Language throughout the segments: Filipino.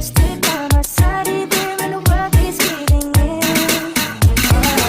Stick by my side even when the world is giving in.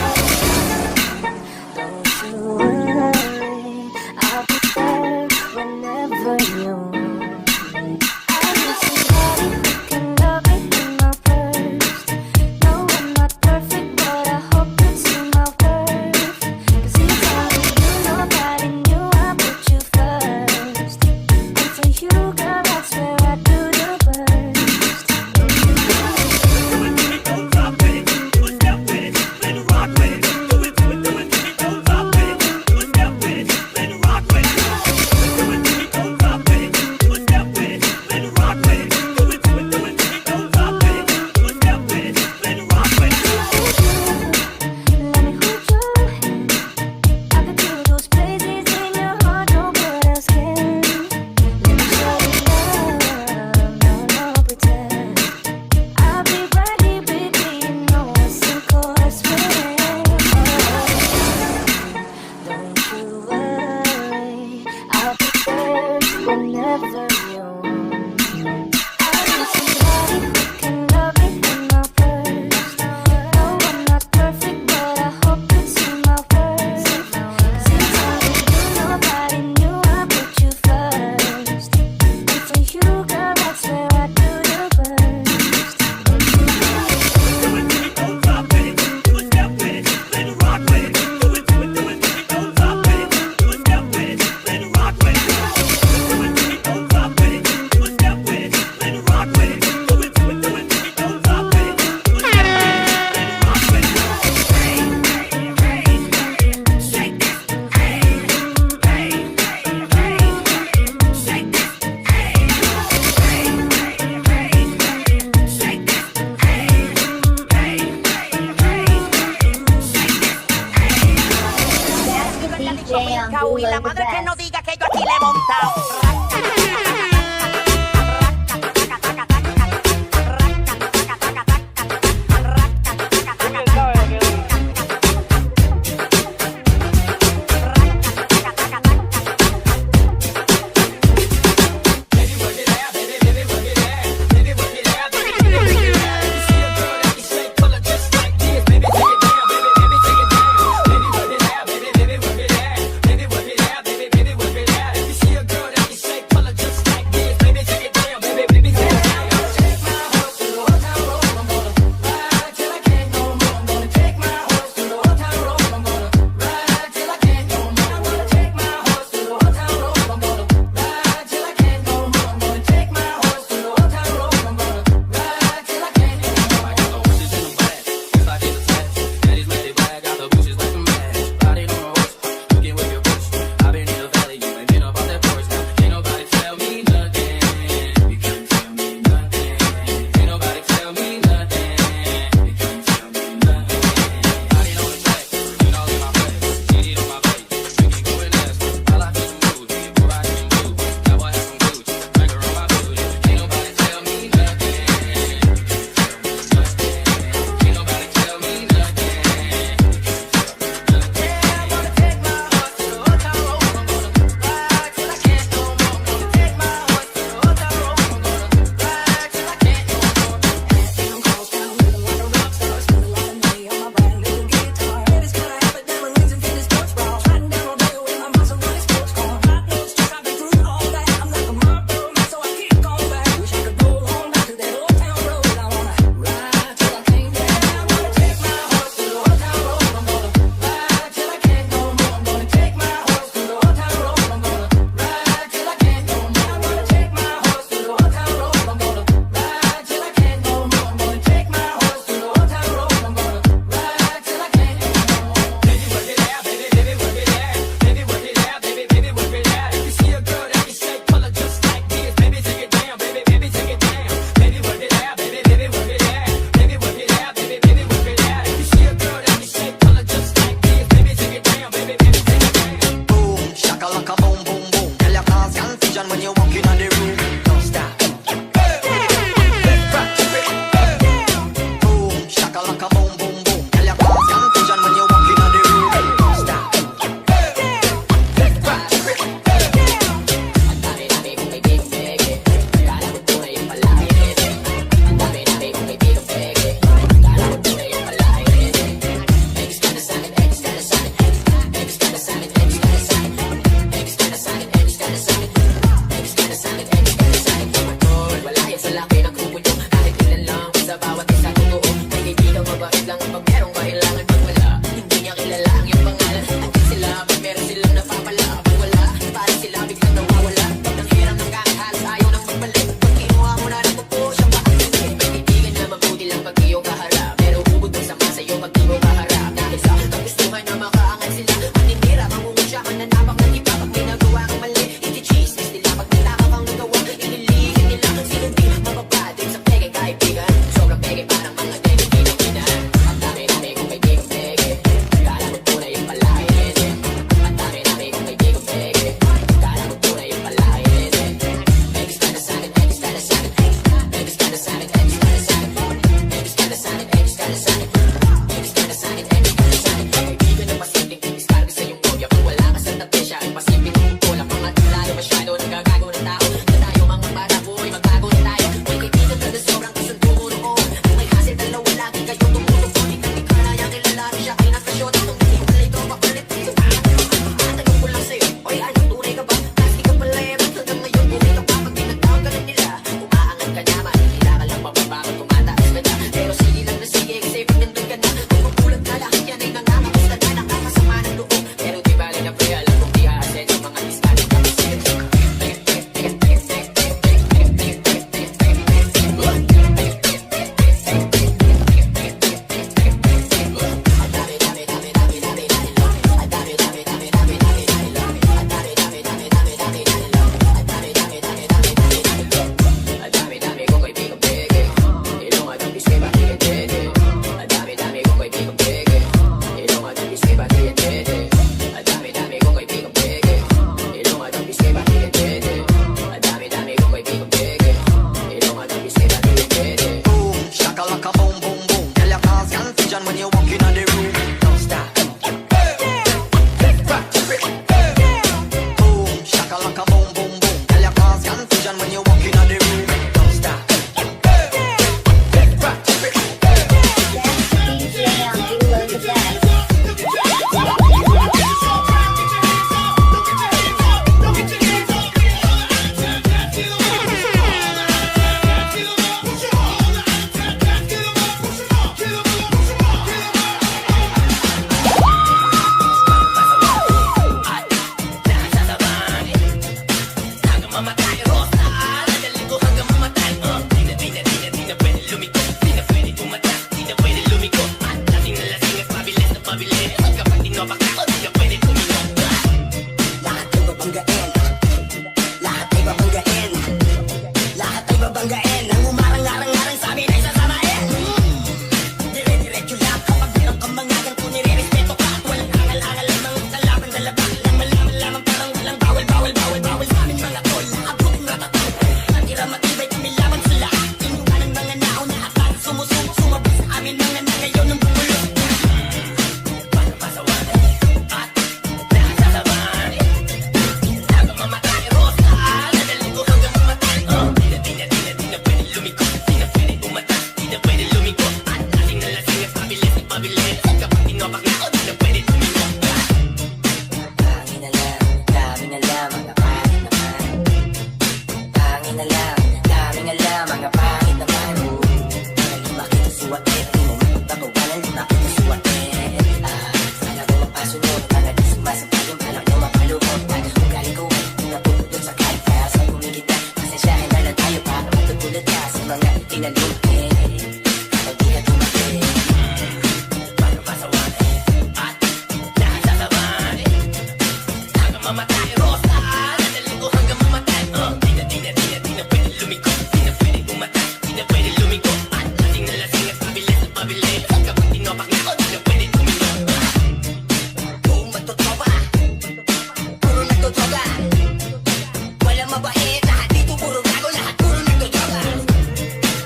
Walang mabait, lahat dito puro gago, lahat puro nagdodoga.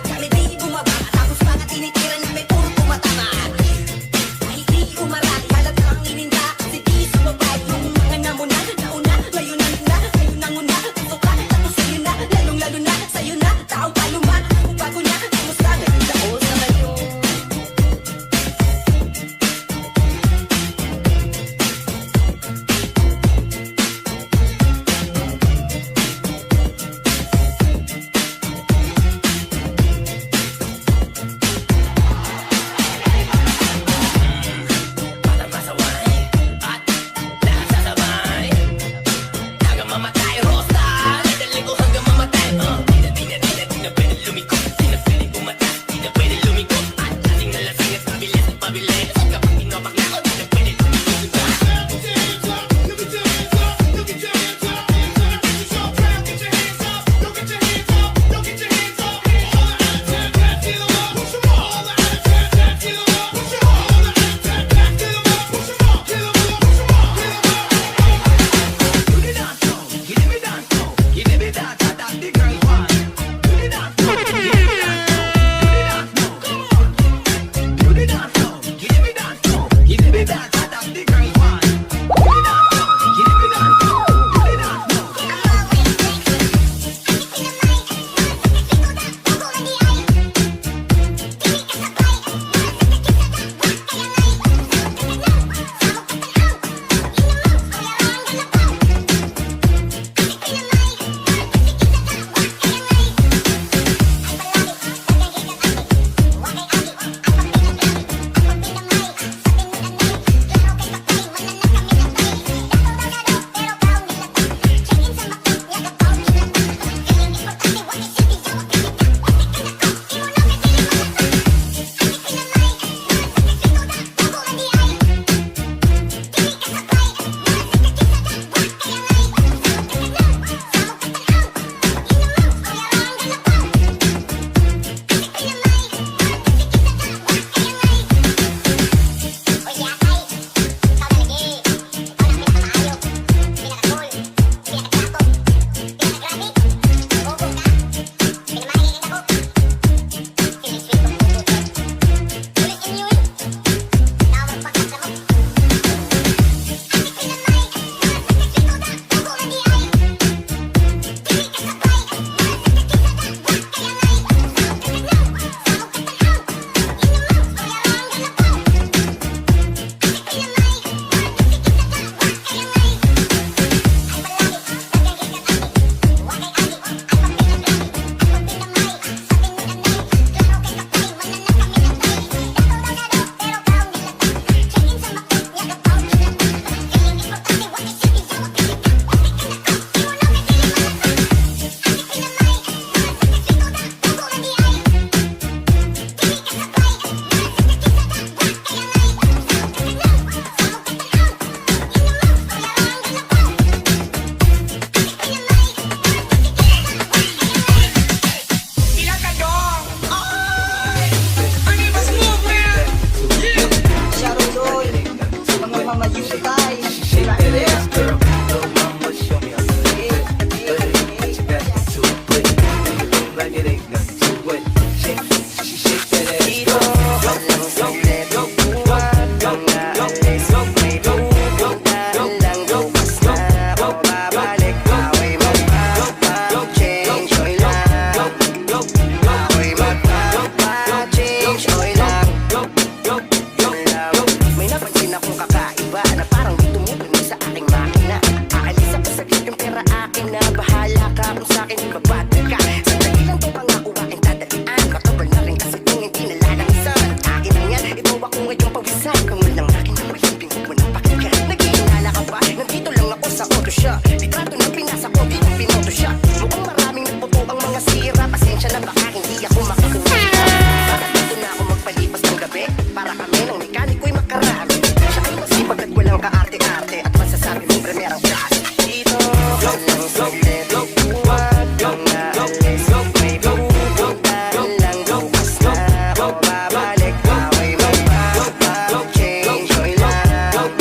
Kami di like it ain't nothing to it. Shake, shake that ass. Go, go, go, go, go, go, go, may dugutan lang bukas na ako babalik. Ako'y magpapa-change, oy lang. Ako'y magpapa-change, oy lang. May napansin akong kakaiba na parang di tumutunog sa aking makina. Aalis ako saglit yung pera akin na bahala ka kung sa'kin ibabati ka. Sandali lang to pangako aking tadalian. Makabal na rin kasi kung hindi nalalangisan. Akin lang yan, ito ako ngayong pawisan. Kung walang akin na mahimbing huwag mo nang pakinggan. Nag-iinala ka ba? Nandito lang ako sa auto siya. Litrato na pinasa ko, di na pinoto siya. Mukhang maraming nagputo ang mga sira. Pasensya na baka hindi ako makakuha. Bakit dito na ako magpalipas ng gabi? Para kami ng mekaniko'y makarami. Siya ay masipag at walang kaarte-arte. At masasabi mong primerang klase. Dito walang saglit. Huwag kang aalis. May dugutan lang bukas na ako babalik. Ako'y magpapa-change, oy lang.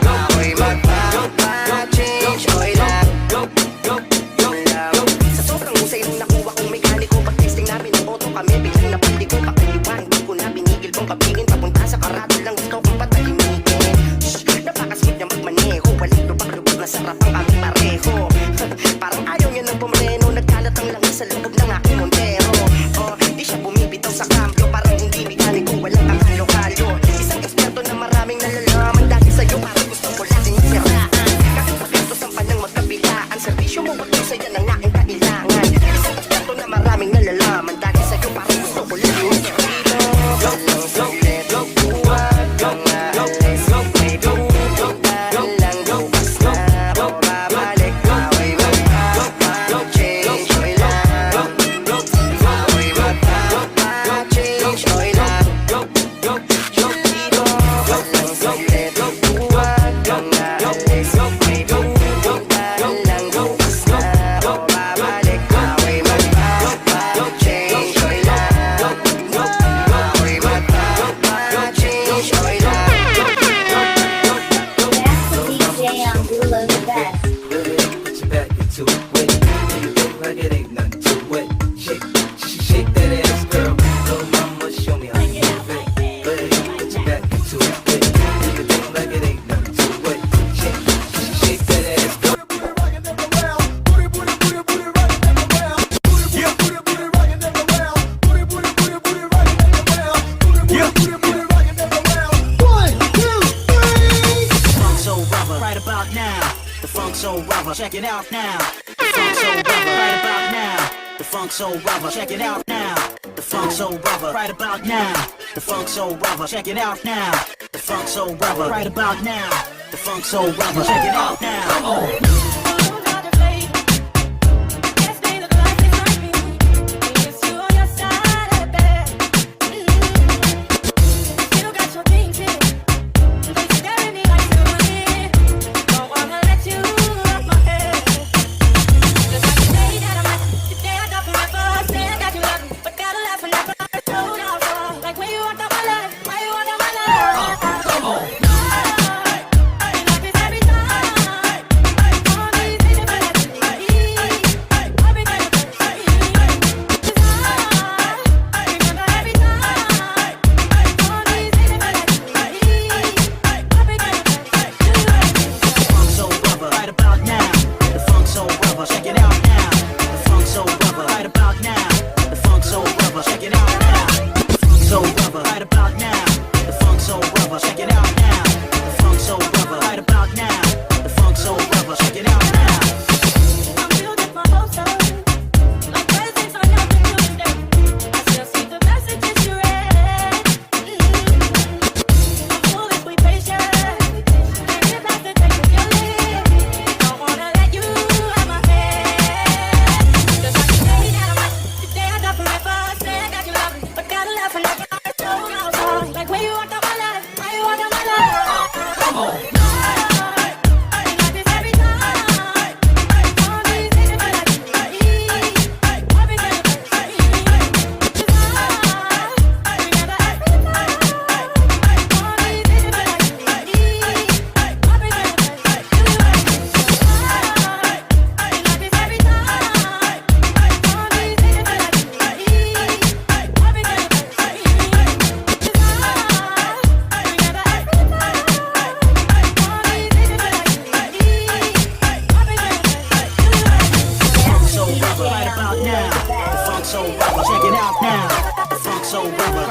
Ako'y magpapa-change, oy lang. Sa sobrang husay nung nakuha kong mekaniko, pag-testing namin ang auto kami, biglang napandi ko kakaliwa. Hindi ko na binigil kong kapigin. Papunta sa karado lang gusto kong patahimikin. Napakasweet niya magmaneho. Walang lubak-lubak na sarapang kami pareho. Parang ayaw niya ng pumreno. Nagkalat ang langis sa loob ng aking Montero. Di siya bumibitaw sa cambio. Parang hindi mekaniko, walang kakalo-kalo. Isang eksperto na maraming nalalaman. Dahil sa'yo parang gusto ko laging siraan. Kahit magastos ang panang magkabilaan. Servisyo mo ba't sa'yo ng aking kailangan. Isang eksperto na maraming nalalaman. Dahil sa'yo parang gusto ko laging siraan. Walang saglit, huwag kang aalis. May dugutan lang bukas na ako babalik. Ako'y magpapa-change, oy lang. Ako'y magpapa-change, oy lang. Dito walang saglit, huwag kang aalis. May dugutan lang bukas na ako babalik. Ako'y magpapa-change, oy lang. Ako'y magpapa-change, oy lang. That's the DJ Angulo the best. Put your back into it. Do your thing like it ain't nothing to it. Shake, shake that ass, girl. Little mama, show me how you move it. Put your back into it. Do your thing like it ain't nothing to it. Shake, shake that ass, girl. Funk Soul Brother, right about now. The Funk Soul Brother, check it out now. The Funk Soul Brother, right about now. The Funk Soul Brother, check it out now. The Funk Soul Brother, right about now. The Funk Soul Brother, check it out now. The Funk Soul Brother, right about now. The Funk Soul Brother, check it out now. Come on. Like when you walk down my life,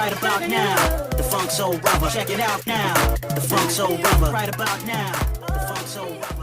right about now. The Funk Soul Brother, check it out now. The Funk Soul Brother, right about now. The Funk Soul Brother.